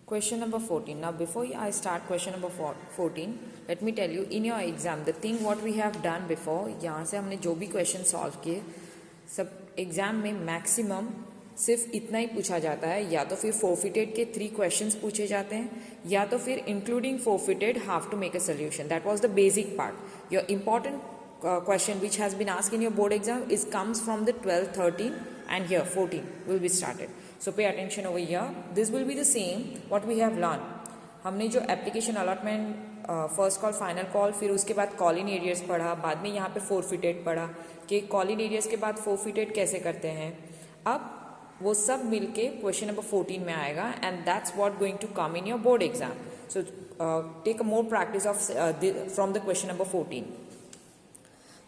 Question number 14. Now, before I start question number 14, let me tell you, in your exam, the thing what we have done before, यहाँ से हमने जो भी question solve किए, सब exam में maximum सिर्फ इतना ही पूछा जाता है, या तो फिर forfeited के 3 questions पूछे जाते हैं, या तो फिर including forfeited have to make a solution. That was the basic part. Your important question which has been asked in your board exam is comes from the 12, 13 and here 14 will be started. So pay attention over here. This will be the same what we have learned. हमने जो application allotment first call final call फिर उसके बाद call in arrears पढ़ा, बाद में यहाँ पे फोरफिटेड पढ़ा कि कॉल इन एरियर्स के बाद फोरफिटेड कैसे करते हैं. अब वो सब मिलके क्वेश्चन नंबर 14 में आएगा and that's what going to come in your board exam. So take a more practice of from the question number 14.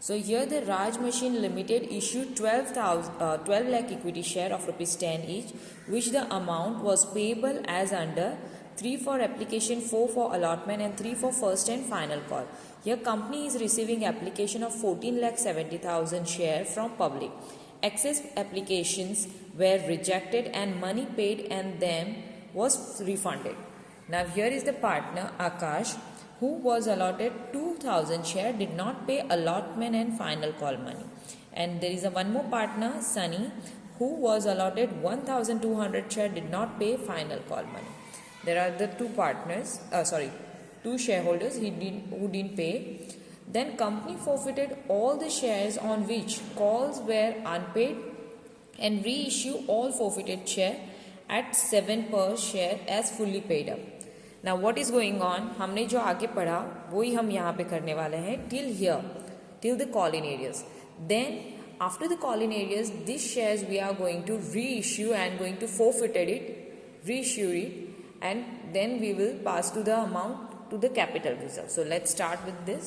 So here the Raj Machine Limited issued 12 lakh equity share of rupees 10 each, which the amount was payable as under 3 for application, 4 for allotment and 3 for first and final call. Here company is receiving application of 14,70,000 share from public. Excess applications were rejected and money paid and them was refunded. Now here is the partner Akash, who was allotted 2,000 share, did not pay allotment and final call money. And there is one more partner, Sunny, who was allotted 1,200 share, did not pay final call money. There are the two partners, two shareholders who didn't pay. Then company forfeited all the shares on which calls were unpaid and reissue all forfeited share at 7 per share as fully paid up. Now what is going on? हमने जो आगे पढ़ा वही हम यहाँ पे करने वाले हैं till here, till the call in areas. Then after the call in areas, these shares we are going to reissue and going to forfeited it, reissue it, and then we will pass to the amount to the capital reserve. So let's start with this.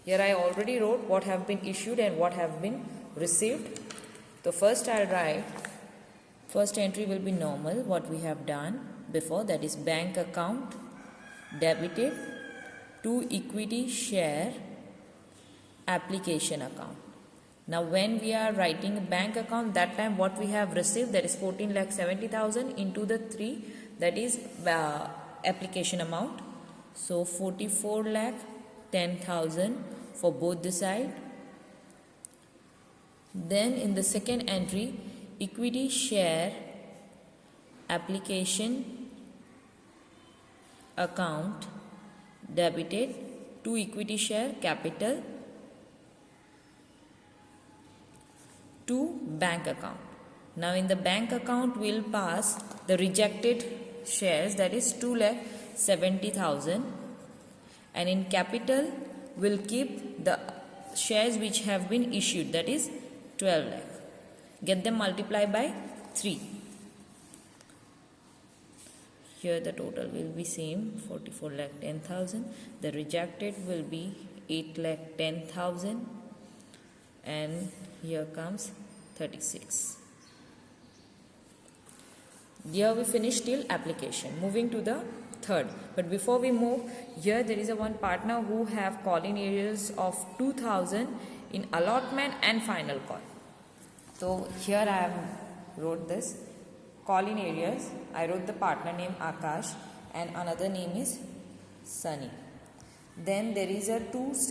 Here I already wrote what have been issued and what have been received. So first I'll write, first entry will be normal, what we have done before, that is bank account debited to equity share application account. Now when we are writing a bank account, that time what we have received, that is 14,70,000 into the 3, that is application amount. So 44,10,000 for both the side. Then in the second entry, equity share application account debited to equity share capital to bank account. Now in the bank account we will pass the rejected shares, that is 2,70,000, and in capital we'll keep the shares which have been issued, that is 12 lakh. Get them multiplied by 3. Here the total will be same, 44,10,000. The rejected will be 8,10,000, and here comes 36. Here we finish till application. Moving to the third. But before we move, here there is one partner who have call in areas of 2,000 in allotment and final call. So here I have wrote this. Call in areas, I wrote the partner name Akash and another name is Sunny. Then there is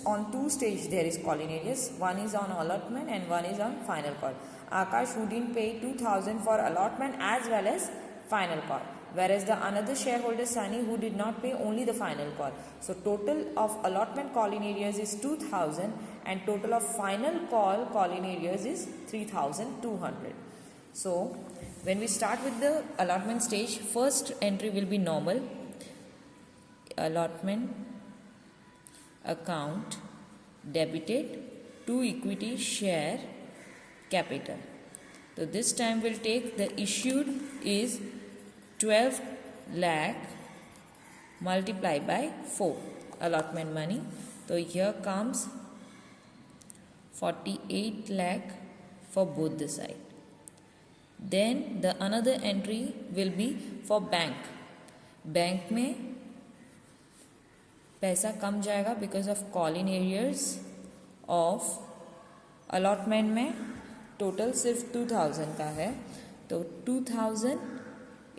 on two stage there is call in areas. One is on allotment and one is on final call. Akash who didn't pay 2,000 for allotment as well as final call. Whereas the another shareholder Sunny who did not pay only the final call. So total of allotment call in areas is 2,000 and total of final call in areas is 3,200. So when we start with the allotment stage, first entry will be normal. Allotment account debited to equity share capital. So this time we'll take the issued is 12 lakh multiplied by 4 allotment money. So here comes 48 lakh for both the side. Then the another entry will be for bank. Bank में पैसा कम जाएगा because of call in areas of allotment में total सिर्फ 2,000 का है, तो 2,000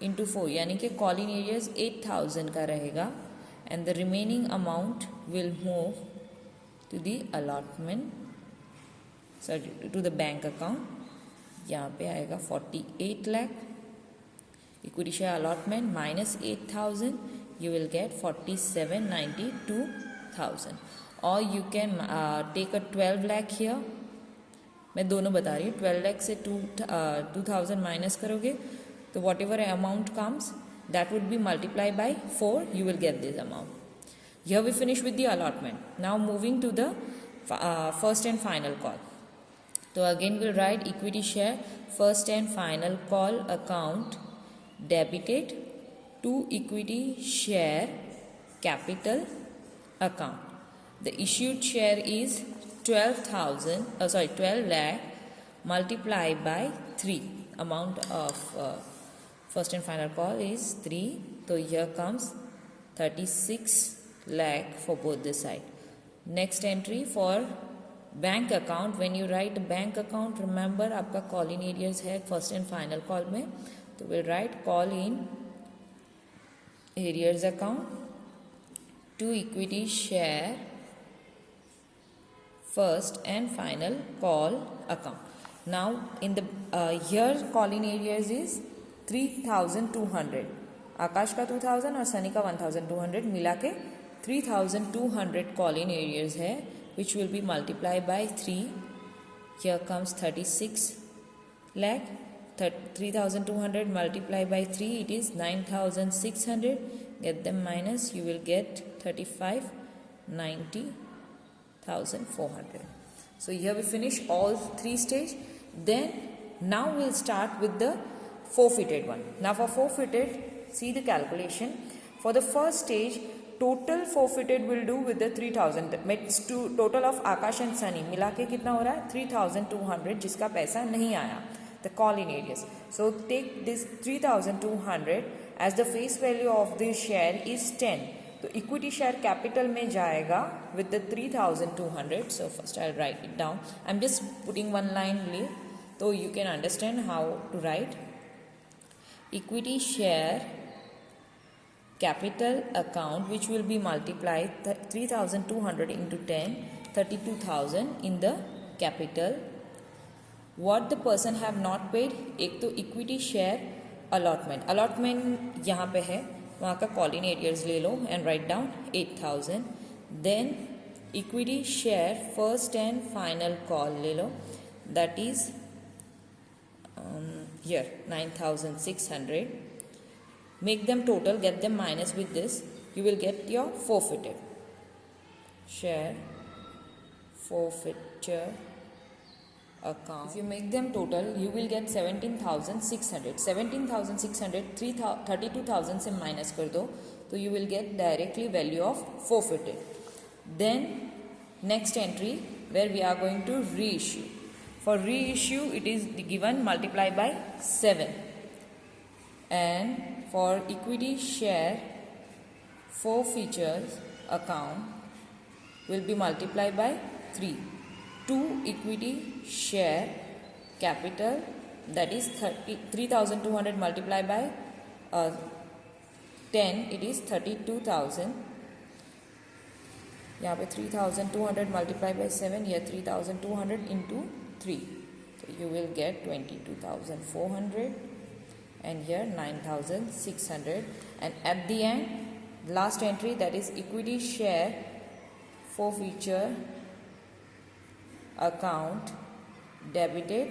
into 4 यानी कि कॉलिंग एरियर्स 8,000 का रहेगा and the remaining amount will move to the allotment sorry to the bank account. यहाँ पे आएगा 48 lakh equity share allotment minus 8,000 you will get 47,92,000 or you can take a 12 lakh here। मैं दोनों बता रही हूँ 12 lakh से 2,000 माइनस करोगे तो what ever amount comes that would be multiply by 4 you will get this amount। Here we finish with the allotment। Now moving to the first and final call। So again we'll write equity share first and final call account debited to equity share capital account। The issued share is 12 lakh multiplied by 3 amount of first and final call is 3 so here comes 36 lakh for both the side। Next entry for bank account when you write bank account remember आपका call in arrears है first and final call में तो will write call in arrears account to equity share first and final call account। Now in the here call in areas is 3,200 आकाश का 2,000 और सनी का 1,200 मिला के 3,200 call in areas है which will be multiplied by 3। Here comes 36 lakh 3,200 multiplied by 3 it is 9,600 get them minus you will get 35,90,400। So here we finish all three stage then now we'll start with the forfeited one। Now for forfeited see the calculation for the first stage total forfeited will do with the 3,000 means to total of Akash and Sunny मिला के कितना हो रहा है 3,200 जिसका पैसा नहीं आया the call in areas। So take this 3,200 as the face value of this share is 10 तो equity share capital में जाएगा with the 3,200। So first I'll write it down। I'm just putting one line only so you can understand how to write equity share capital account which will be multiplied 3,200 into 10 32,000 in the capital। what the person have not paid एक तो equity share allotment यहाँ पे है वहाँ का call in arrears ले लो and write down 8,000 then equity share first and final call ले लो that is here 9,600 make them total get them minus with this you will get your forfeited share forfeiture account। if you make them total you will get 17,600 32,000 से minus कर दो तो you will get directly value of forfeited। then next entry where we are going to reissue for reissue it is given multiply by 7 and for equity share forfeitures account will be multiplied by 3 to equity share capital that is 3,200 multiplied by 10 it is 32,000 यहाँ पे 3,200 multiplied by 7 here 3,200 into 3 so you will get 22,400 and here 9,600 and at the end last entry that is equity share forfeiture account debited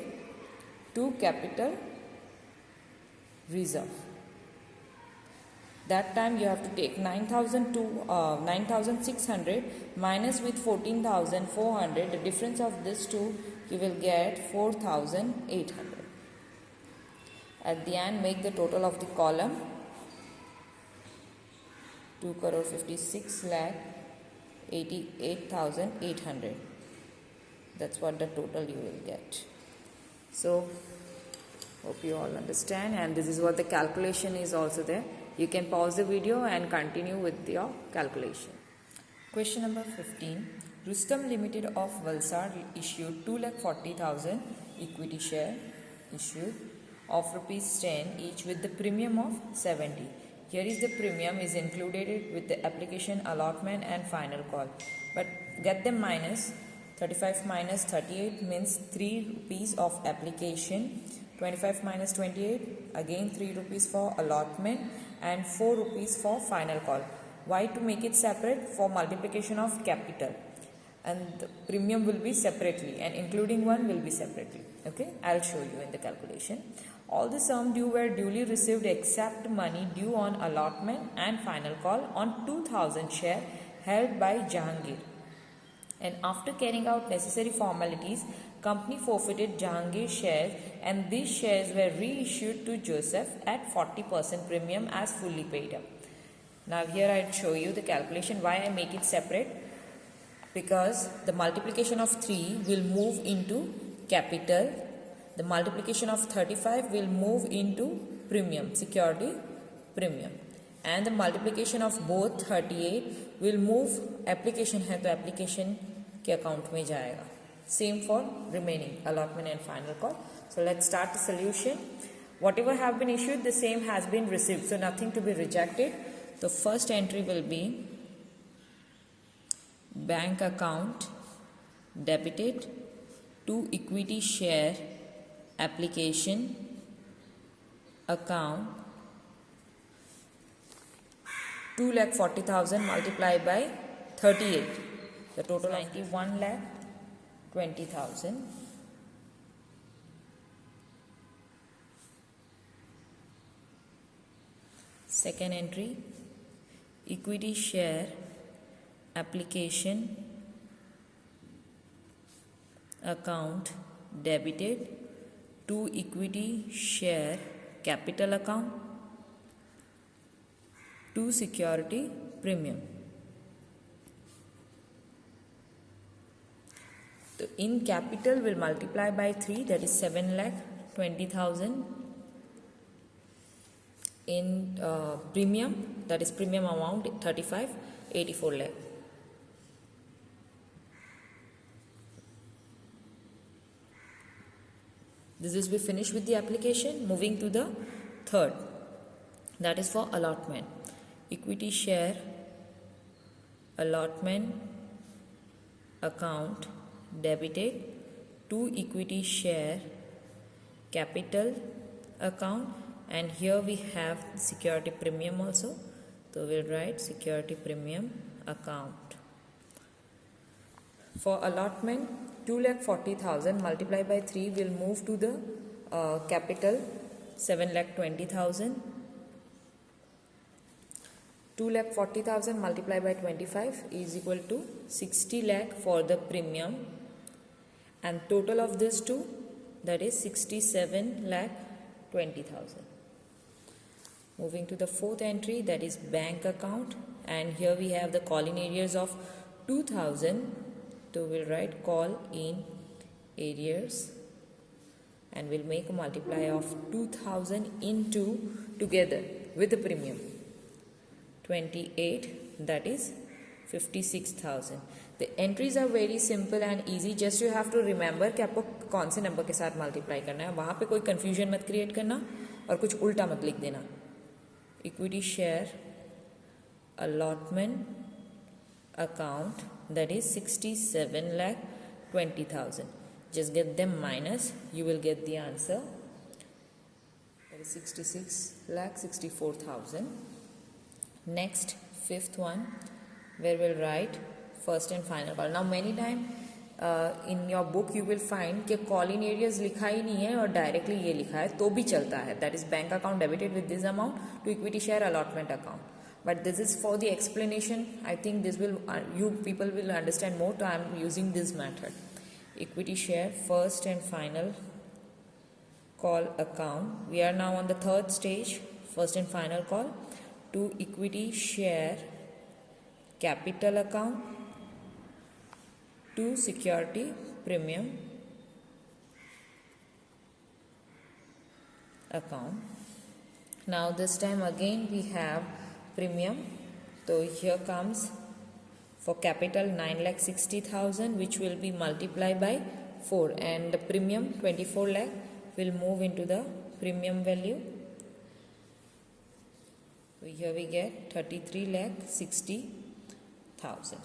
to capital reserve। that time you have to take 9,600 minus with 14,400 the difference of this two you will get 4,800। at the end make the total of the column 2,56,88,800 that's what the total you will get। so hope you all understand and this is what the calculation is also there you can pause the video and continue with your calculation। question number 15 Rustom Limited of Valsad issued 2,40,000 equity share issued of rupees 10 each with the premium of 70. Here is the premium is included with the application, allotment and final call. But get them minus 35 minus 38 means 3 rupees of application. 25 minus 28 again 3 rupees for allotment and 4 rupees for final call. Why to make it separate? For multiplication of capital, and the premium will be separately and including one will be separately. Okay, I'll show you in the calculation. All the sum due were duly received except money due on allotment and final call on 2000 share held by Jahangir. And after carrying out necessary formalities, company forfeited Jahangir shares and these shares were reissued to Joseph at 40% premium as fully paid up. Now here I'll show you the calculation why I make it separate, because the multiplication of 3 will move into capital, the multiplication of 35 will move into premium, security premium, and the multiplication of both 38 will move, application है तो application के account में जाएगा. Same for remaining allotment and final call. So let's start the solution. Whatever have been issued, the same has been received, so nothing to be rejected. The first entry will be bank account debited to equity share application account 2,40,000 multiplied by 38. The total 91,20,000. Second entry, equity share application account debited to equity share capital account to security premium. So in capital will multiply by 3, that is 7,20,000. In premium, that is premium amount 35, 84 lakh. This is we finished with the application. Moving to the third, that is for allotment. Equity share allotment account debited to equity share capital account, and here we have security premium also, so we'll write security premium account. For allotment, 2,40,000 multiplied by 3 will move to the capital 7,20,000. 2,40,000 multiplied by 25 is equal to 60 lakh for the premium, and total of this two, that is 67,20,000. Moving to the fourth entry, that is bank account, and here we have the call in arrears of 2,000. So we'll write call in arrears and we'll make a multiply of 2,000 into together with the premium 28, that is 56,000. The entries are very simple and easy. Just you have to remember कि आपको कौन से number के साथ multiply करना है. वहाँ पे कोई कंफ्यूजन मत क्रिएट करना और कुछ उल्टा मत लिख देना. Equity share allotment account, that is 67,20,000. Just get them minus, you will get the answer, that is 66,64,000. Next, fifth one, where we'll write first and final call. Now many times in your book you will find कि call in areas लिखा ही नहीं है और directly ये लिखा है तो भी चलता है, that is bank account debited with this amount to equity share allotment account. But this is for the explanation. I think this will you people will understand more, so I am using this method. Equity share first and final call account. We are now on the third stage, first and final call, to equity share capital account to security premium account. Now this time again we have premium, so here comes for capital 9,60,000, which will be multiplied by 4, and the premium 24 lakh will move into the premium value. So here we get 33,60,000.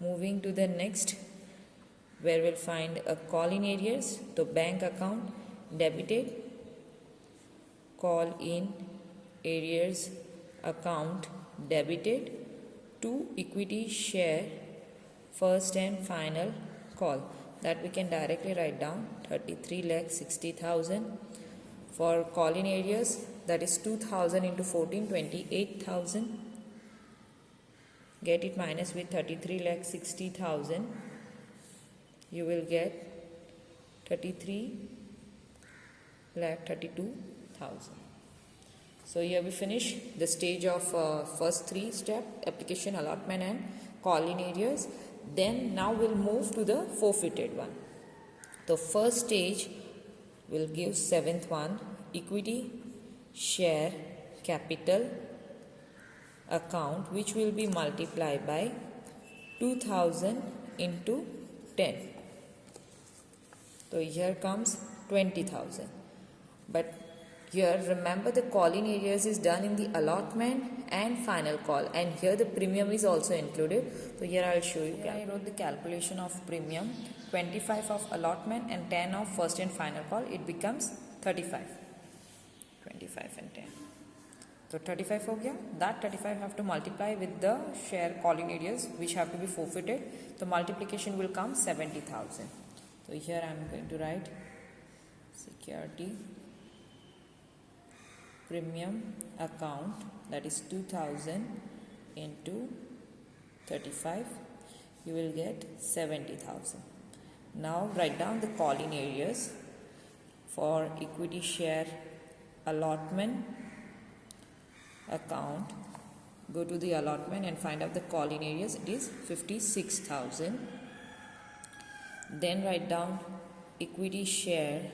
Moving to the next, where we'll find a call in arrears. So bank account debited, call in arrears account debited to equity share first and final call. That we can directly write down 33,60,000. For call in arrears, that is 2,000 into 14, 28,000. Get it minus with 33,60,000. You will get 33,32,000. So here we finish the stage of first three step, application, allotment and call in arrears. Then now we'll move to the forfeited one. The first stage will give seventh one, equity share capital account, which will be multiplied by 2,000 into 10. So here comes 20,000. But here remember the call in arrears is done in the allotment and final call, and here the premium is also included. So here I'll show you. Here I wrote the calculation of premium, 25 of allotment and 10 of first and final call. It becomes 35. 25 and 10. So 35 हो गया. That 35 have to multiply with the share call in arrears which have to be forfeited. So multiplication will come 70,000. So here I am going to write security premium account, that is 2,000 into 35. You will get 70,000. Now write down the call in arrears for equity share allotment account. Go to the allotment and find out the call in arrears. It is 56,000. Then write down equity share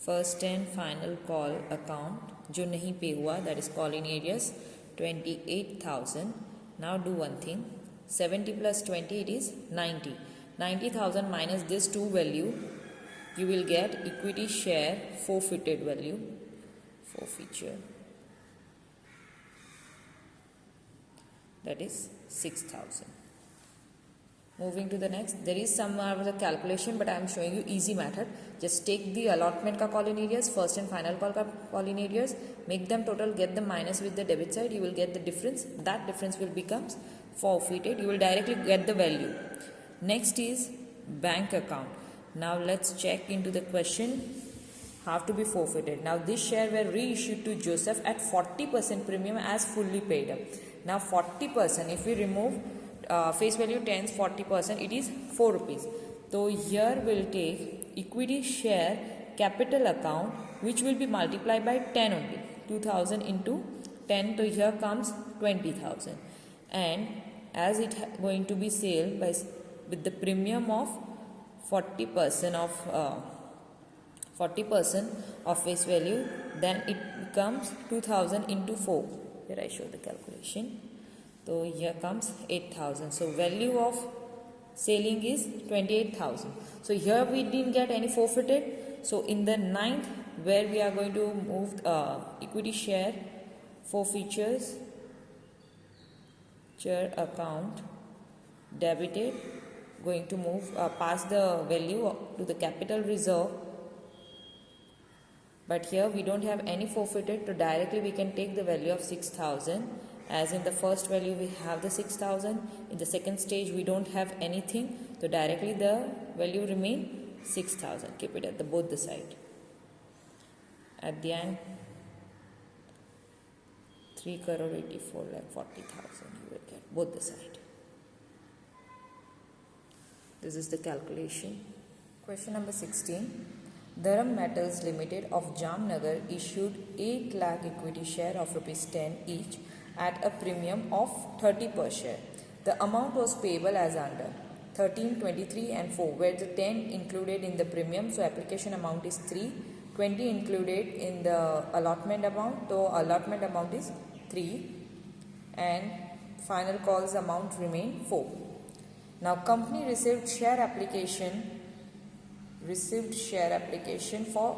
first and final call account जो नहीं पे हुआ, that is call in arrears, 28,000. Now do one thing, 70 plus 20, it is 90. 90,000 minus this two value, you will get equity share forfeited value, forfeiture, that is 6,000. Moving to the next, there is some other calculation, but I am showing you easy method. Just take the allotment ka call in arrears, first and final call ka call in arrears, make them total, get the minus with the debit side, you will get the difference. That difference will become forfeited. You will directly get the value. Next is bank account. Now let's check into the question. Have to be forfeited. Now this share were reissued to Joseph at 40% premium as fully paid up. Now 40%, if we remove face value 10's 40%, it is 4 rupees. So here we'll take equity share capital account, which will be multiplied by 10 only. 2,000 into 10, so here comes 20,000. And as it going to be sale by with the premium of 40% of face value, then it becomes 2,000 into 4. Here I show the calculation. So here comes 8,000. So value of selling is 28,000. So here we didn't get any forfeited. So in the ninth, where we are going to move equity share forfeitures share account debited, going to move pass the value to the capital reserve. But here we don't have any forfeited, so directly we can take the value of 6,000. As in the first value we have the 6,000, in the second stage we don't have anything, so directly the value remain 6,000. Keep it at the both the side. At the end, 3,84,40,000 you will get both the side. This is the calculation. Question number 16. Dharam Metals Limited of Jamnagar issued 8 lakh equity share of rupees 10 each at a premium of 30 per share. The amount was payable as under 13, 23 and 4, where the 10 included in the premium, so application amount is 3, 20 included in the allotment amount, so allotment amount is 3 and final calls amount remain 4. Now company received share application for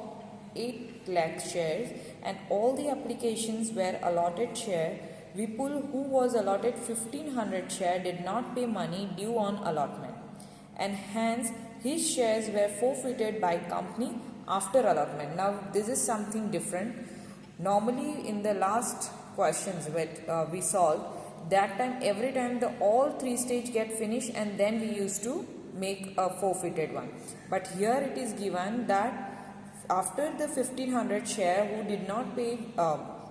8 lakh shares and all the applications were allotted share. Vipul, who was allotted 1500 share, did not pay money due on allotment, and hence his shares were forfeited by company after allotment. Now this is something different. Normally in the last questions that we solved, that time every time the all three stage get finished and then we used to make a forfeited one. But here it is given that after the 1500 share who did not pay,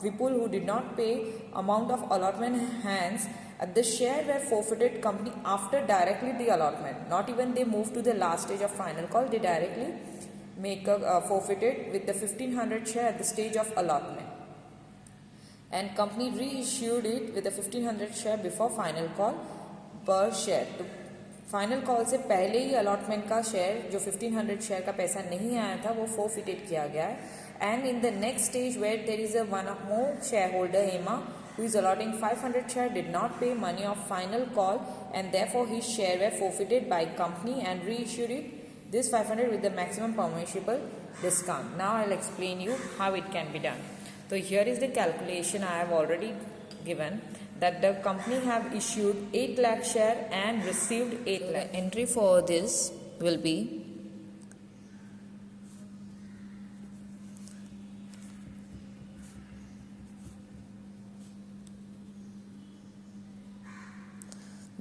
Vipul who did not pay amount of allotment, hence the share were forfeited company after directly the allotment. Not even they move to the last stage of final call, they directly make a forfeited with the 1500 share at the stage of allotment. And company reissued it with the 1500 share before final call per share. तो final call से पहले ही allotment का share जो 1500 share का पैसा नहीं आया था वो फोरफिटेड किया गया है. And in the next stage where there is a one more share holder Hema who is allotting 500 share did not pay money of final call and therefore his share were forfeited by company and reissued it this 500 with the maximum permissible discount. Now I'll explain you how it can be done. So here is the calculation I have already given, that the company have issued 8 lakh share and received 8 lakh. The entry for this will be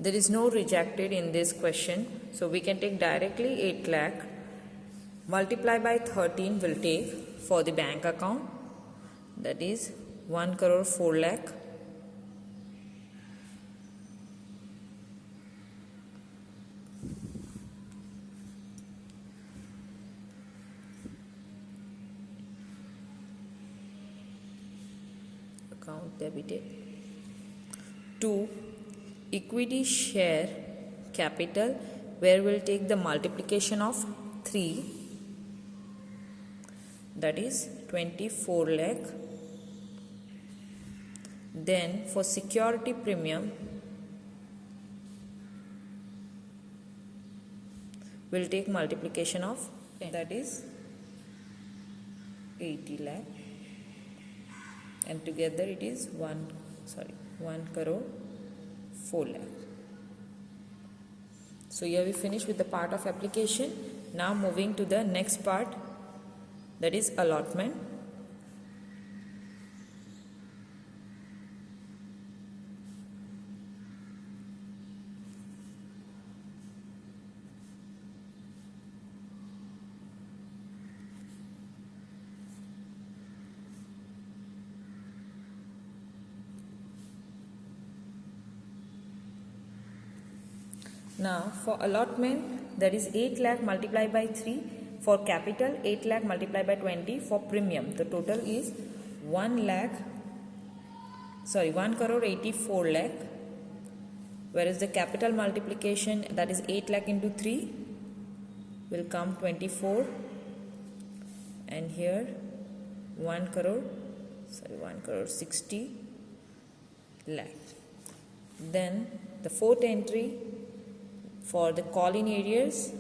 there is no rejected in this question, so we can take directly 8 lakh multiply by 13 will take for the bank account, that is 1 crore 4 lakh. Account debited. 2. Equity share capital, where we'll take the multiplication of 3, that is 24 lakh. Then for security premium we'll take multiplication of 10, that is 80 lakh, and together it is 1 crore 4 lakh. So here we finish with the part of application. Now moving to the next part, that is allotment. Now for allotment, that is 8 lakh multiplied by 3. For capital, 8 lakh multiplied by 20. For premium, the total is 1 crore 84 lakh. Whereas the capital multiplication, that is 8 lakh into 3 will come 24. And here 1 crore 60 lakh. Then the fourth entry for the call-in arrears,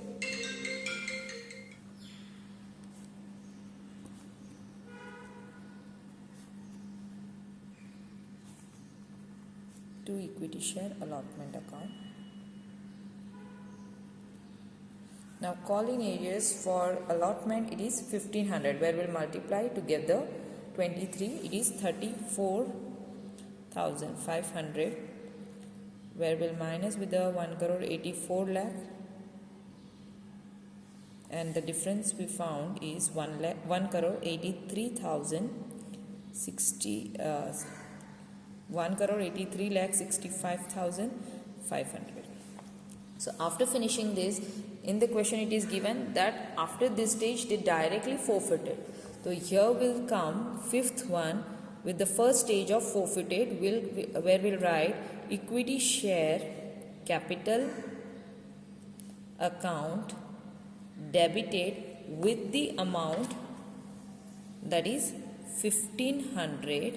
to equity share allotment account. Now call-in arrears for allotment, it is 1500, where we'll multiply together 23, it is 34,500, where we'll minus with the 1 crore 84 lakh, and the difference we found is 1 crore 83,060 1 crore 83 lakh 65,500. So after finishing this, in the question it is given that after this stage they directly forfeited. So here will come fifth one with the first stage of forfeited, where we'll write equity share capital account debited with the amount, that is 1500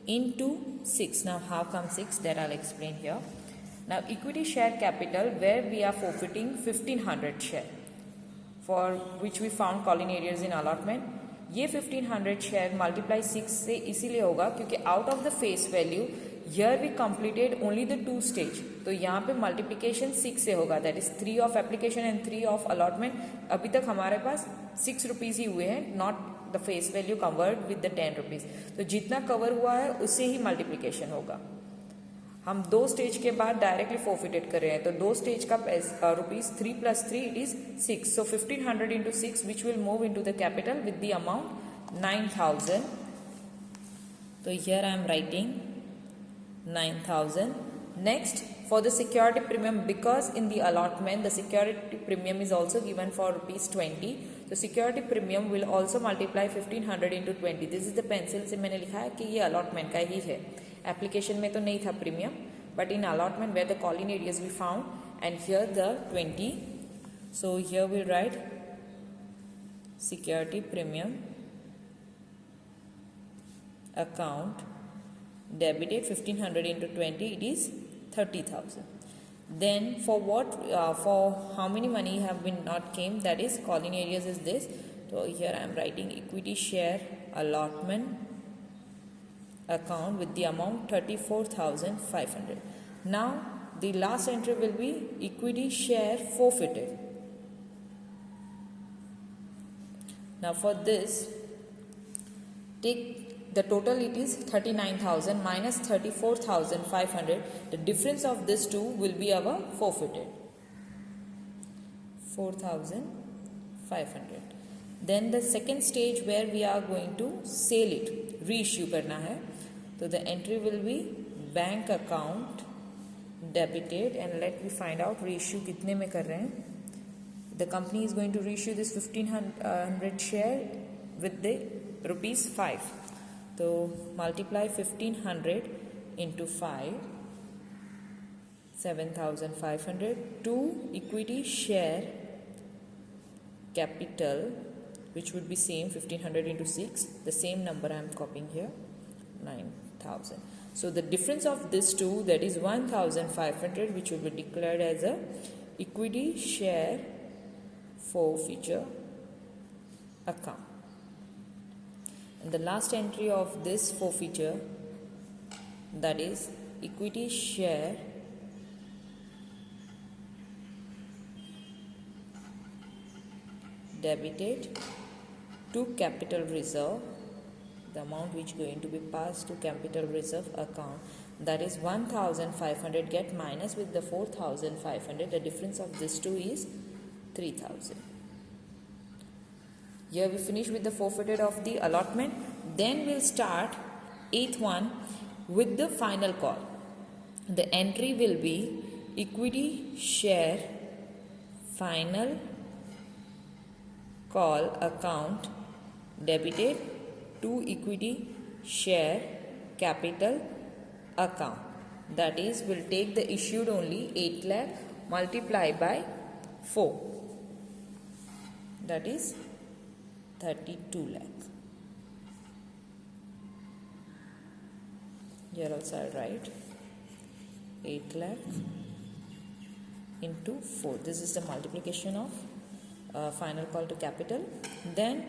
into 6. Now how come 6? That I'll explain here. Now equity share capital, where we are forfeiting 1500 share, for which we found call-in arrears in allotment. ये 1500 share multiply 6 से इसीलिए होगा क्योंकि out of the face value here we completed only the 2 stage, तो यहाँ पे multiplication 6 से होगा, that is 3 of application and 3 of allotment. अभी तक हमारे पास 6 रुपीज़ ही हुए हैं, not the face value covered with the 10 rupees. तो जितना कवर हुआ है उससे ही मल्टीप्लिकेशन होगा। हम 2 स्टेज के बाद डायरेक्टली फोरफिटेड कर रहे हैं, तो 2 स्टेज का rupees 3 + 3 it is 6, so 1500 into 6 which will move into the capital with the amount 9000। तो here I am writing 9000. Next, for the security premium, because in the allotment the security premium is also given for rupees 20, so security premium will also multiply 1500 into 20. This is the pencil से मैंने लिखा है कि ये allotment का ही है, application में तो नहीं था premium, but in allotment where the colony areas we found, and here the 20. So here we write security premium account debited 1500 into 20, it is 30,000. Then for what, for how many money have been not came, that is colony areas is this. So here I am writing equity share allotment account with the amount 34,500. Now the last entry will be equity share forfeited. Now for this, take the total, it is 39,000 minus 34,500. The difference of this two will be our forfeited 4,500. Then the second stage where we are going to sell it, reissue करना है, तो the entry will be bank account debited, and let me find out reissue कितने में कर रहे हैं. The company is going to reissue this 1500 share with the ₹5. तो multiply 1500 into 5, 7,500 to equity share capital, which would be same 1500 into 6, the same number I am copying here, 9,000. So the difference of this two, that is 1,500, which will be declared as a equity share forfeiture account. And the last entry of this forfeiture, that is equity share debited to capital reserve, the amount which is going to be passed to capital reserve account, that is 1,500 get minus with the 4,500. The difference of this two is 3,000. Here we finish with the forfeited of the allotment. Then we'll start 8th one with the final call. The entry will be equity share final call account debited to equity share capital account. That is, we'll take the issued only 8 lakh multiply by 4. That is 32 lakh. Here also I'll write 8 lakh into 4. This is the multiplication of final call to capital. Then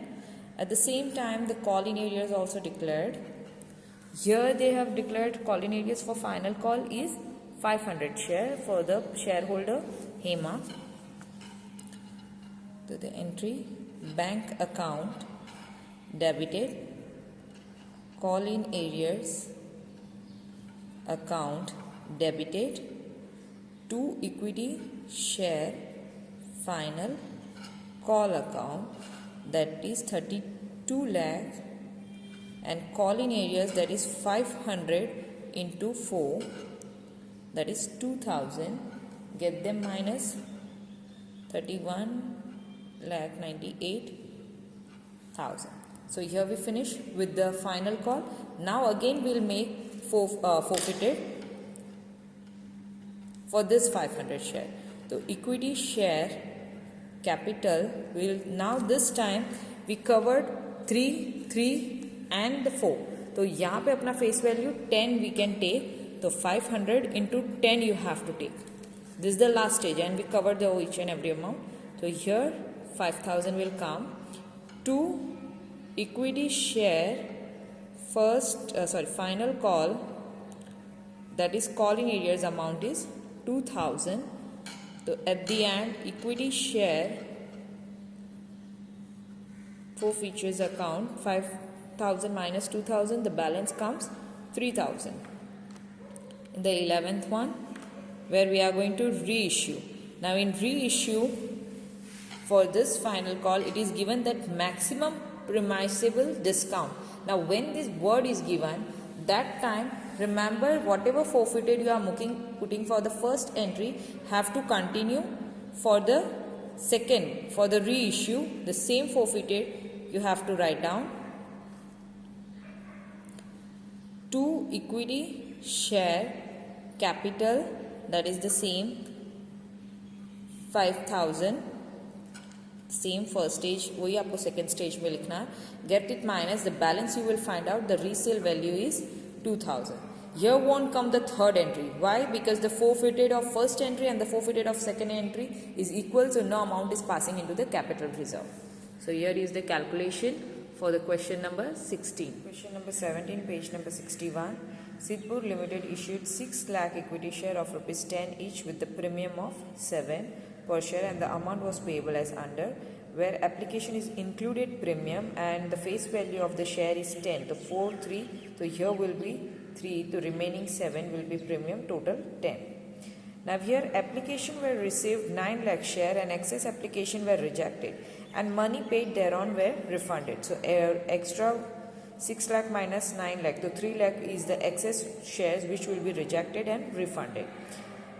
at the same time the call-in area is also declared. Here they have declared call-in areas for final call is 500 share for the shareholder Hema. So the entry bank account debited call-in areas account debited to equity share final call account, that is 32 lakh, and call-in areas, that is 500 into 4, that is 2,000. Get them minus 31,98,000. So here we finish with the final call. Now again we'll make forfeited for this 500 share. So equity share capital will, now this time we covered 3, 3 and the 4. तो यहाँ पे अपना face value 10 we can take. तो 500 into 10 you have to take. This is the last stage and we covered the each and every amount. So here 5,000 will come. 2 equity share final call, that is call in arrears amount is 2000. So at the end, equity share forfeitures account 5000 minus 2000, the balance comes 3000. In the 11th one, where we are going to reissue. Now in reissue, for this final call, it is given that maximum permissible discount. Now when this word is given, that time remember whatever forfeited you are putting for the first entry have to continue for the second. For the reissue, the same forfeited you have to write down. To equity share capital, that is the same 5000, same first stage वही आपको second stage में लिखना है. Get it minus the balance you will find out the resale value is 2000. Here won't come the third entry. Why? Because the forfeited of first entry and the forfeited of second entry is equal, so no amount is passing into the capital reserve. So here is the calculation for the question number 16. Question number 17, page number 61. Sidpur Limited issued 6 lakh equity share of rupees 10 each with the premium of 7 per share, and the amount was payable as under, where application is included premium and the face value of the share is 10. So 4, 3. So here will be 3. The remaining 7 will be premium, total 10. Now here application were received 9 lakh share and excess application were rejected and money paid thereon were refunded. So extra 6 lakh minus 9 lakh. So 3 lakh is the excess shares which will be rejected and refunded.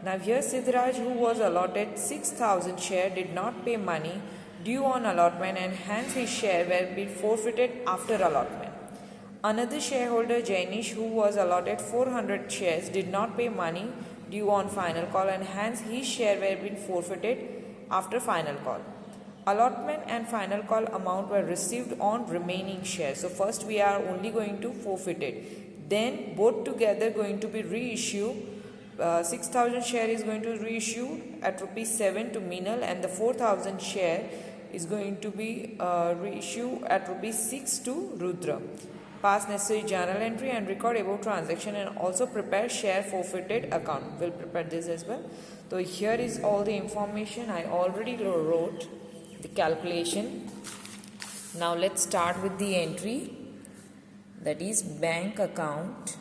Now here Siddharaj, who was allotted 6,000 share, did not pay money due on allotment and hence his share were been forfeited after allotment. Another shareholder Jainish, who was allotted 400 shares, did not pay money due on final call and hence his share were been forfeited after final call. Allotment and final call amount were received on remaining shares. So first we are only going to forfeit it. Then both together going to be reissued. 6,000 share is going to reissue at rupees 7 to Meenal, and the 4,000 share is going to be reissue at rupees 6 to Rudra. Pass necessary journal entry and record above transaction and also prepare share forfeited account. We'll prepare this as well. So here is all the information. I already wrote the calculation. Now let's start with the entry, that is bank account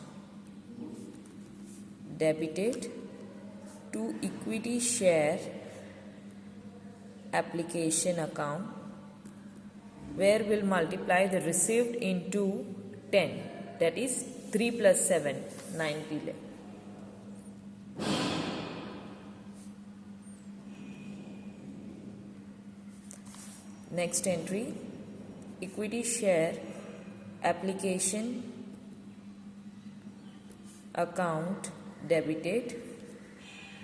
debited to equity share application account, where we'll multiply the received into 10, that is 3 plus 7, 90 lakh. Next entry, equity share application account debited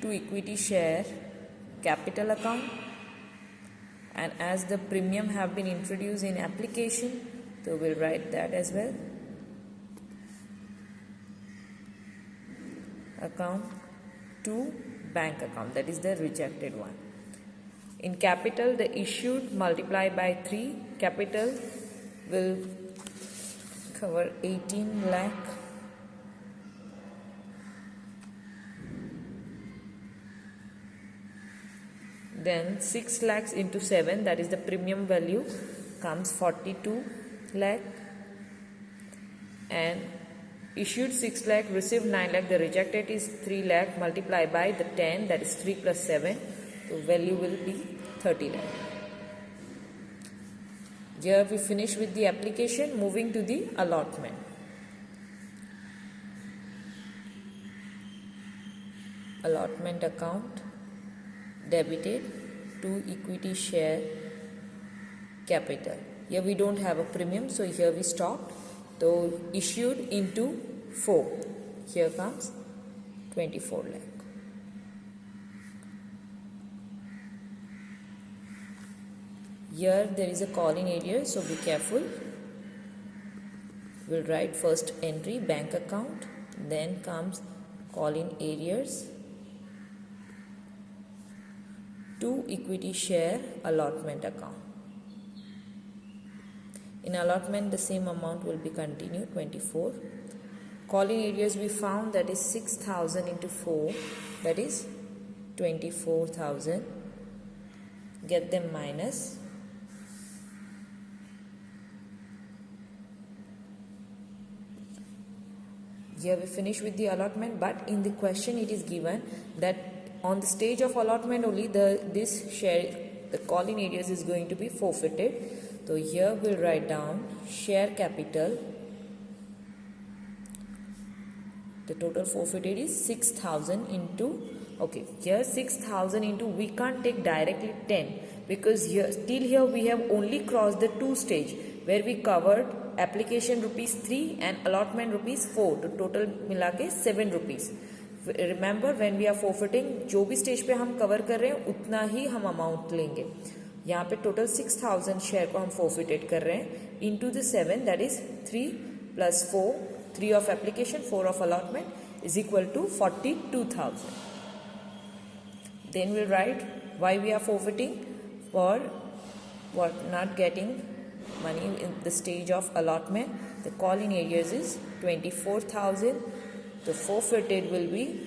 to equity share capital account, and as the premium have been introduced in application, so we'll write that as well. Account to bank account, that is the rejected one. In capital, the issued multiplied by 3, capital will cover 18 lakh. Then 6 lakhs into 7, that is the premium value, comes 42 lakh. And issued 6 lakh, received 9 lakh, the rejected is 3 lakh multiplied by the 10, that is 3 plus 7. So value will be 30 lakh. Here we finish with the application, moving to the allotment. Allotment account debited to equity share capital. Here we don't have a premium, so here we stopped. So issued into 4. Here comes 24 lakh. Here there is a call in arrears, so be careful. We'll write first entry bank account, then comes call in arrears to equity share allotment account. In allotment, the same amount will be continued, 24. Calling areas we found, that is 6,000 into 4, that is 24,000. Get them minus. Here we finish with the allotment, but in the question it is given that on the stage of allotment only this share, the calling areas is going to be forfeited. So here we'll write down share capital. The total forfeited is 6,000 into, okay, here 6,000 into, we can't take directly 10 because here till here we have only crossed the 2 stage where we covered application rupees 3 and allotment rupees 4, तो total मिला के 7 rupees. Remember when we are forfeiting, जो भी stage पे हम cover कर रहे हैं उतना ही हम amount लेंगे. यहाँ पे total 6,000 share को हम forfeited कर रहे हैं into the 7, that is 3 plus 4, 3 of application, 4 of allotment is equal to 42,000. Then we'll write why we are forfeiting. For what, not getting money in the stage of allotment. The calling areas is 24,000. The forfeited will be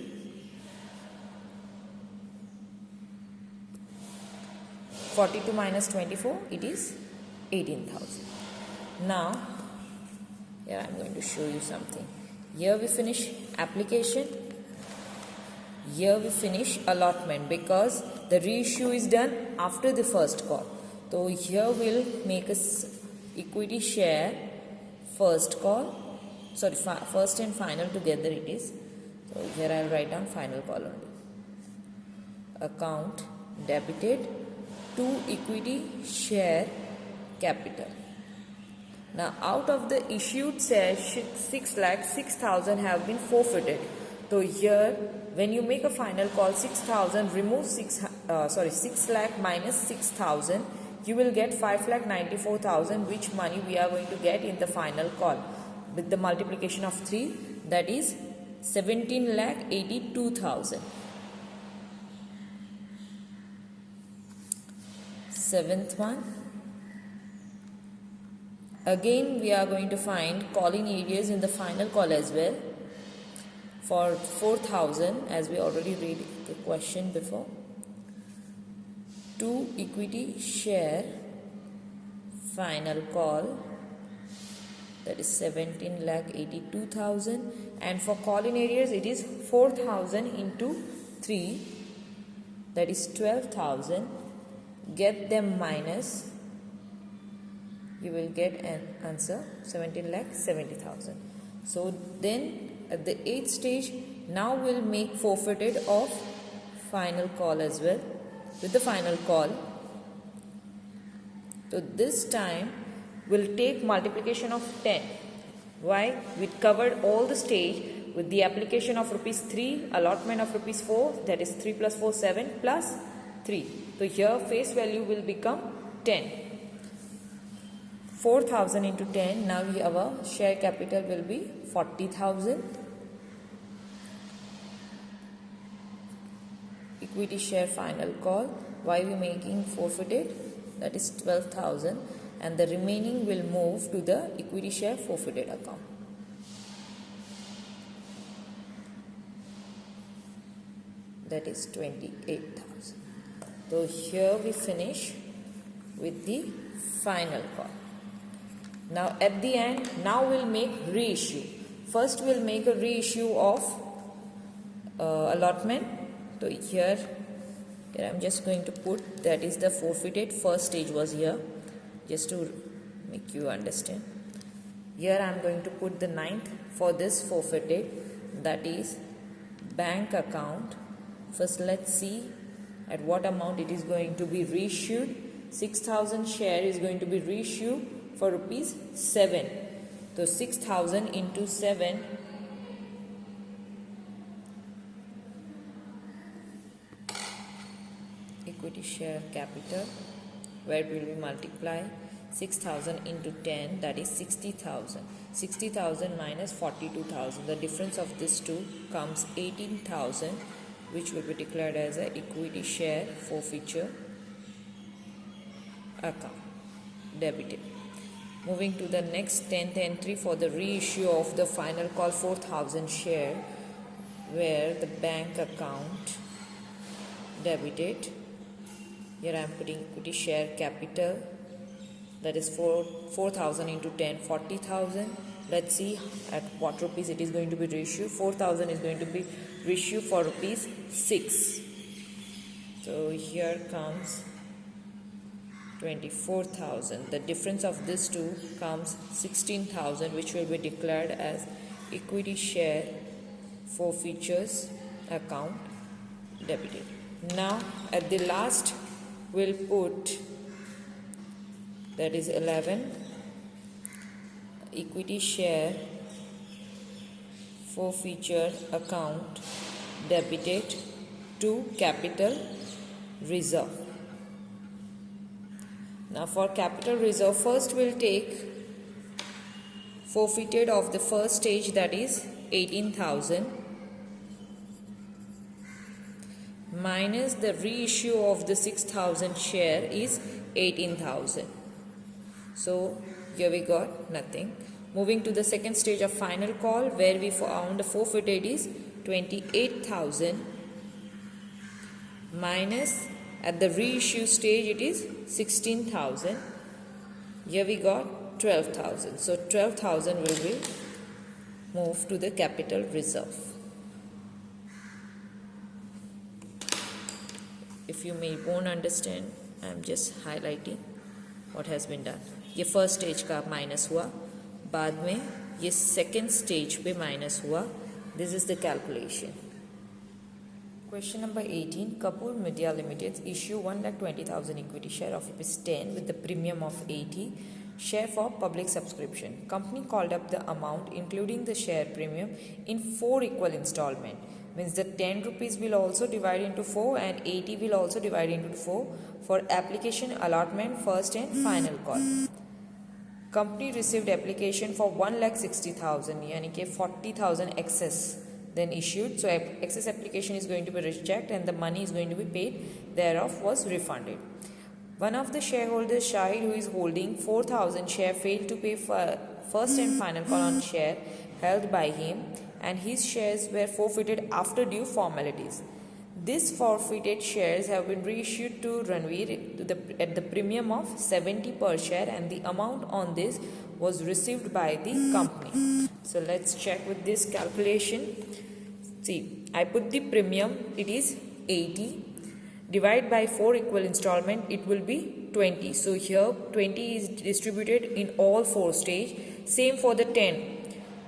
42 minus 24, it is 18,000. Now here I am going to show you something. Here we finish application, here we finish allotment because the reissue is done after the first call. So here we'll make a equity share first call, sorry, first and final together it is. So here I'll write down final call only. Account debited to equity share capital. Now out of the issued shares, 6,06,000 have been forfeited. So here when you make a final call, 6,000 remove 6 lakh minus 6,000, you will get 5,94,000, which money we are going to get in the final call with the multiplication of 3, that is 17,82,000. Seventh one. Again we are going to find calling areas in the final call as well. For 4,000, as we already read the question before, to equity share final call, that is 17,82,000, and for calling areas it is 4,000 into 3, that is 12,000. Get them minus, you will get an answer 17,70,000. So then at the 8th stage, now we'll make forfeited of final call as well with the final call. So this time we'll take multiplication of 10. Why? We covered all the stage with the application of rupees 3, allotment of rupees 4, that is 3 plus 4, 7 plus 3. So here face value will become 10. 4,000 into 10, now our share capital will be 40,000. Equity share final call, why we making forfeited, that is 12,000, and the remaining will move to the equity share forfeited account. That is 28,000. So here we finish with the final call. Now at the end, now we'll make reissue. First we'll make a reissue of allotment. So here I'm just going to put, that is the forfeited, first stage was here, just to make you understand. Here I'm going to put the 9th for this forfeited, that is bank account. First let's see at what amount it is going to be reissued. 6,000 share is going to be reissued for rupees 7. So 6,000 into 7, equity share capital, where will we multiply 6,000 into 10, that is 60,000. 60,000 minus 42,000, the difference of these two comes 18,000, which will be declared as a equity share forfeiture account debited. Moving to the next 10th entry for the reissue of the final call 4,000 share, where the bank account debited. Here I am putting equity share capital, that is 4,000 into 10, 40,000. Let's see at what rupees it is going to be reissued. 4,000 is going to be reissued for rupees 6. So here comes 24,000. The difference of these two comes 16,000, which will be declared as equity share forfeitures account debited. Now at the last we'll put, that is 11, equity share forfeiture account debited to capital reserve. Now for capital reserve, first we'll take forfeited of the first stage, that is 18,000, minus the reissue of the 6,000 share is 18,000. So here we got nothing. Moving to the second stage of final call, where we found the forfeited is 28,000 minus at the reissue stage it is 16,000. Here we got 12,000. So 12,000 will be moved to the capital reserve. If you may won't understand, I am just highlighting what has been done. ये first stage का minus हुआ, बाद में ये second stage पे minus हुआ. This is the calculation. Question number 18. Kapoor Media Limited issue 1,20,000 equity share of rupees 10 with the premium of 80 share for public subscription. Company called up the amount including the share premium in 4 equal installment. Means the 10 rupees will also divide into 4 and 80 will also divide into 4 for application, allotment, first and final call. Company received application for 1,60,000 यानी कि 40,000 excess then issued. So excess application is going to be rejected and the money is going to be paid thereof was refunded. One of the shareholders, Shahid, who is holding 4,000 share, failed to pay for first and final call on share held by him, and his shares were forfeited after due formalities. These forfeited shares have been reissued to Ranveer at the premium of 70 per share, and the amount on this was received by the company. So let's check with this calculation. See, I put the premium, it is 80. Divide by 4 equal installment, it will be 20. So here 20 is distributed in all 4 stage. Same for the 10.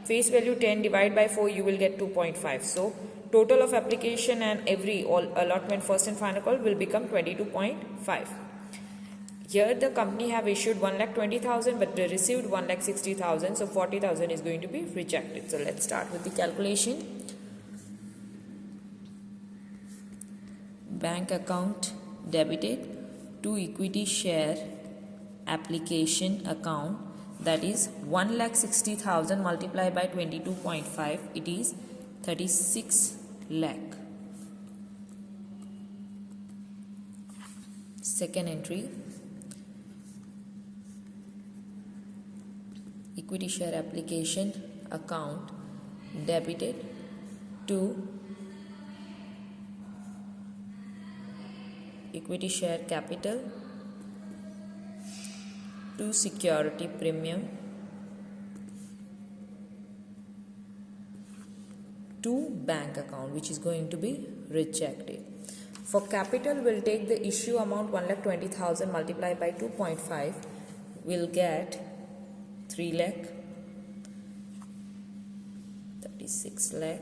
Face value 10 divided by 4, you will get 2.5. So total of application and every all allotment first and final call will become 22.5. Here the company have issued 1,20,000 but they received 1,60,000. So 40,000 is going to be rejected. So let's start with the calculation. Bank account debited to equity share application account, that is 1,60,000 multiplied by 22.5, it is 36 lakh. Second entry, equity share application account debited to equity share capital to security premium to bank account, which is going to be rejected. For capital, we'll take the issue amount 1,20,000 multiplied by 2.5, we'll get 3 lakh, 36 lakh.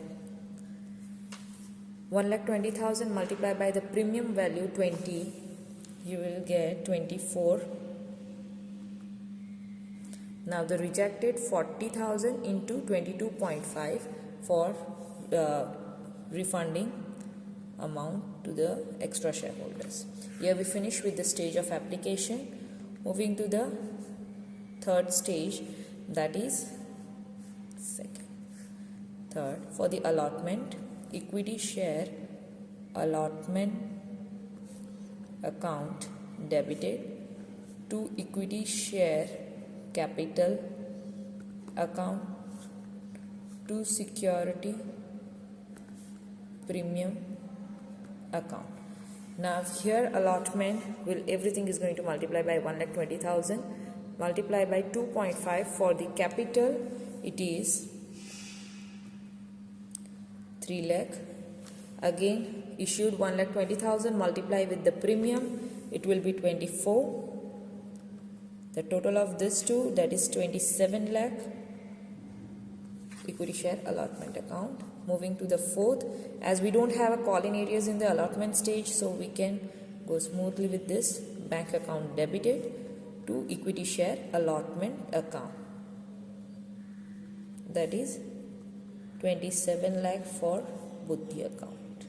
1,20,000 multiplied by the premium value 20, you will get 24. Now the rejected 40,000 into 22.5 for refunding amount to the extra shareholders. Here we finish with the stage of application. Moving to the third stage, that is third for the allotment, equity share allotment account debited to equity share capital account to security premium account. Now here allotment will everything is going to multiply by 1,20,000 multiply by 2.5. For the capital it is 3 lakh. Again issued 1,20,000 multiply with the premium, it will be 24. The total of this two, that is 27 lakh equity share allotment account. Moving to the fourth, as we don't have a call-in areas in the allotment stage, so we can go smoothly with this. Bank account debited to equity share allotment account, that is 27 lakh for Buddhi account.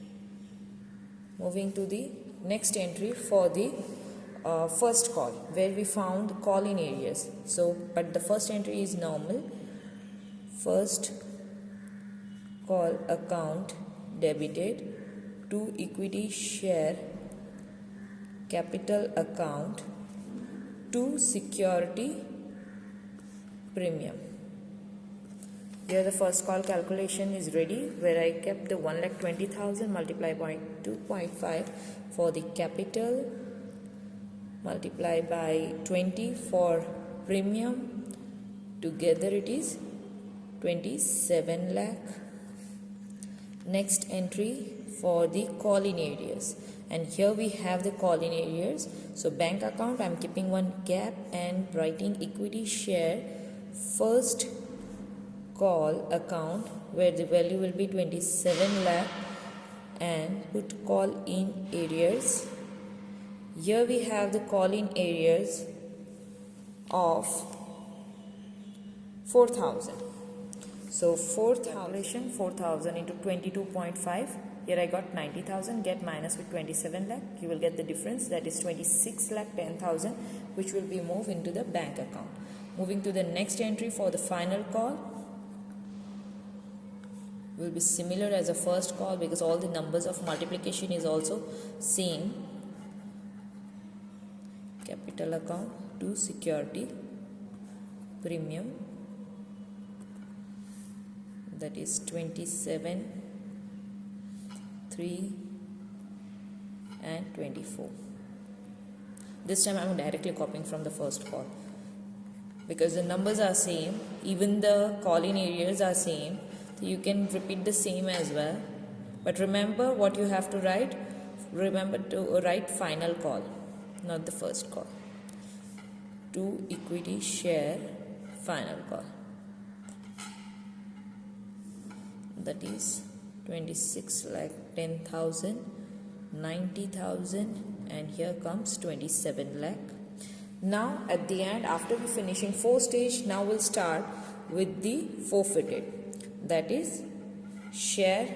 Moving to the next entry for the first call, where we found call-in areas. So, but the first entry is normal. First call account debited to equity share capital account to security premium. Here the first call calculation is ready, where I kept the 1,20,000 multiplied by 2.5 for the capital, multiply by 20 for premium, together it is 27 lakh. Next entry for the call-in areas, and here we have the call-in areas. So bank account, I am keeping one gap and writing equity share first call account, where the value will be 27 lakh, and put call-in areas. Here we have the call-in areas of 4,000. So 4,000 into 22.5. Here I got 90,000. Get minus with 27 lakh. You will get the difference, that is 26 lakh 10,000, which will be moved into the bank account. Moving to the next entry for the final call, will be similar as a first call because all the numbers of multiplication is also same. Capital account to security premium, that is 27, 3 and 24. This time I am directly copying from the first call because the numbers are same, even the call-in areas are same, so you can repeat the same as well. But remember what you have to write. Remember to write final call, not the first call. To equity share final call, that is 26 lakh 10,000, 90,000, and here comes 27 lakh. Now at the end, after we finishing 4 stage, now we'll start with the forfeited, that is share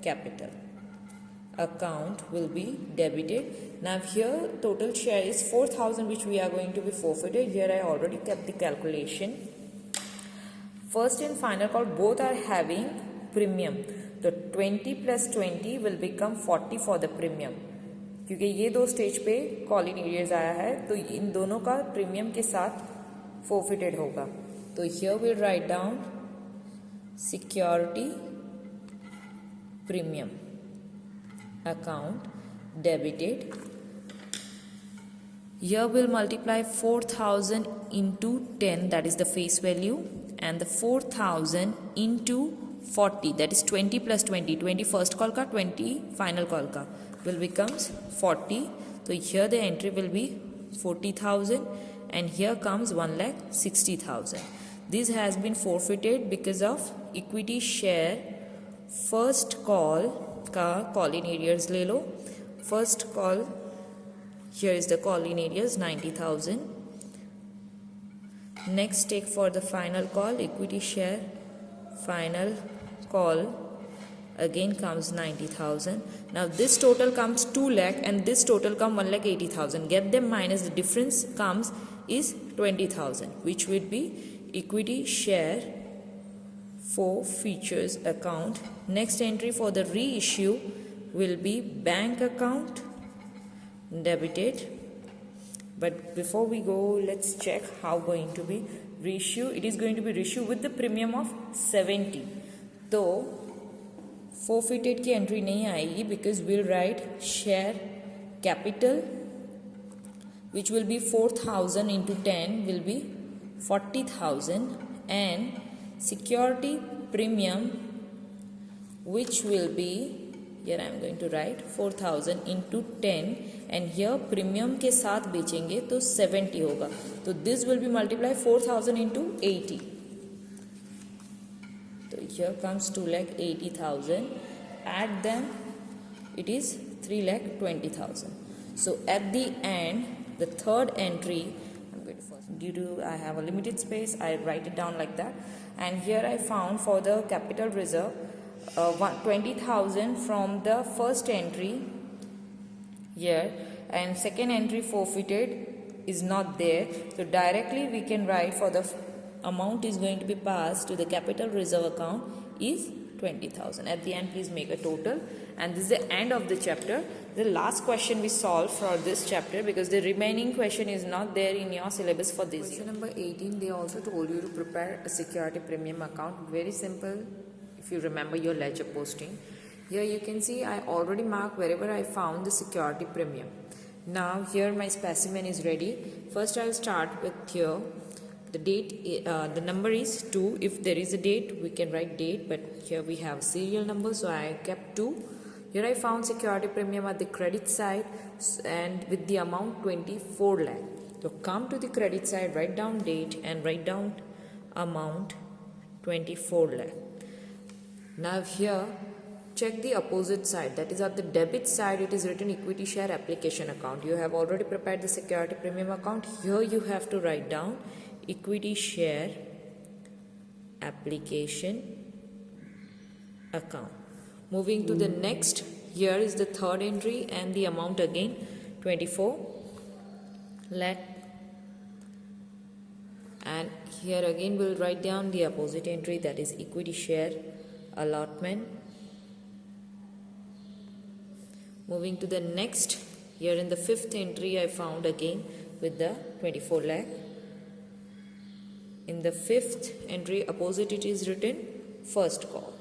capital account will be debited. Now here total share is 4,000, which we are going to be forfeited. Here I already kept the calculation. First and final call both are having premium, तो 20 plus 20 will become 40 for the premium, क्योंकि ये दो stage पे calling arrears आया है, तो इन दोनों का प्रीमियम के साथ फोरफिटेड होगा. तो here will write down security premium account debited. Here we'll multiply 4,000 into 10, that is the face value, and the 4,000 into 40, that is 20 plus 20, 20 first call ka, 20 final call ka, will becomes 40. So here the entry will be 40,000, and here comes 1,60,000. This has been forfeited because of equity share first call का call in arrears ले लो. First call, here is the call in arrears 90,000. Next take for the final call equity share final call again comes 90,000. Now this total comes 2 lakh and this total come 1,80,000. Get them minus the difference comes is 20,000, which would be equity share for features account. Next entry for the reissue will be bank account debited. But before we go, let's check how going to be reissue, it is going to be reissue with the premium of 70. तो forfeited की entry नहीं आएगी because we'll write share capital which will be 4,000 into 10 will be 40,000 and security premium which will be, here I am going to write 4,000 into 10 and here premium के साथ बेचेंगे तो 70 होगा. तो this will be multiply 4,000 into 80. So here comes 2,80,000. Add them, it is 3,20,000. So at the end, the third entry, I'm going to first, due to I have a limited space, I write it down like that. And here I found for the capital reserve 20,000 from the first entry here, and second entry forfeited is not there. So directly we can write for the amount is going to be passed to the capital reserve account is 20,000. At the end, please make a total. And this is the end of the chapter. The last question we solved for this chapter because the remaining question is not there in your syllabus for this year. Question number 18, they also told you to prepare a security premium account. Very simple if you remember your ledger posting. Here you can see I already marked wherever I found the security premium. Now here my specimen is ready. First I will start with here. The date, the number is 2. If there is a date, we can write date, but here we have serial number, so I kept 2. Here I found security premium at the credit side and with the amount 24 lakh. So come to the credit side, write down date and write down amount 24 lakh. Now here, check the opposite side, that is at the debit side it is written equity share application account. You have already prepared the security premium account. Here you have to write down equity share application account. Moving to the next, here is the third entry and the amount again 24 lakh, and here again we'll write down the opposite entry, that is equity share allotment. Moving to the next, here in the fifth entry I found again with the 24 lakh. In the fifth entry opposite it is written first call.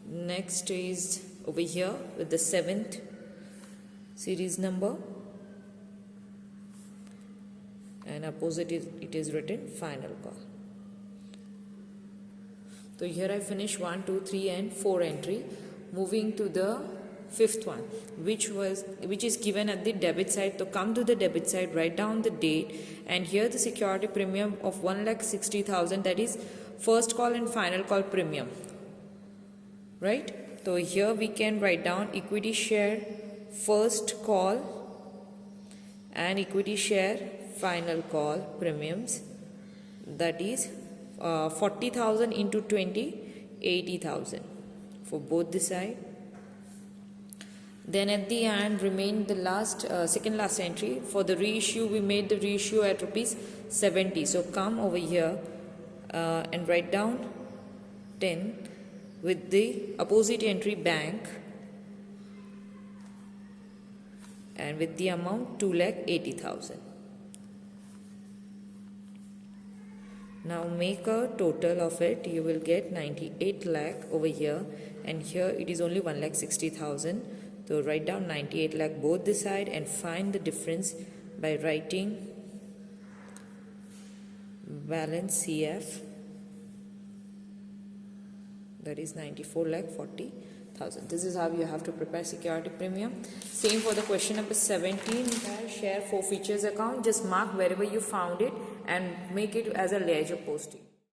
Next is over here with the seventh series number and opposite it is written final call. So here I finish 1, 2, 3 and 4 entry. Moving to the fifth one, which is given at the debit side. So come to the debit side, write down the date, and here the security premium of 1,60,000, that is first call and final call premium, right? So here we can write down equity share first call and equity share final call premiums, that is 40,000 into 20, 80,000 for both the side. Then at the end remain the last second last entry. For the reissue, we made the reissue at rupees 70. So come over here and write down 10 with the opposite entry bank and with the amount 2,80,000. Now make a total of it. You will get 98 lakh over here, and here it is only 1,60,000. So write down 98 lakh both the side and find the difference by writing balance CF, that is 94,40,000. This is how you have to prepare security premium. Same for the question number 17. Share forfeitures account. Just mark wherever you found it and make it as a ledger posting.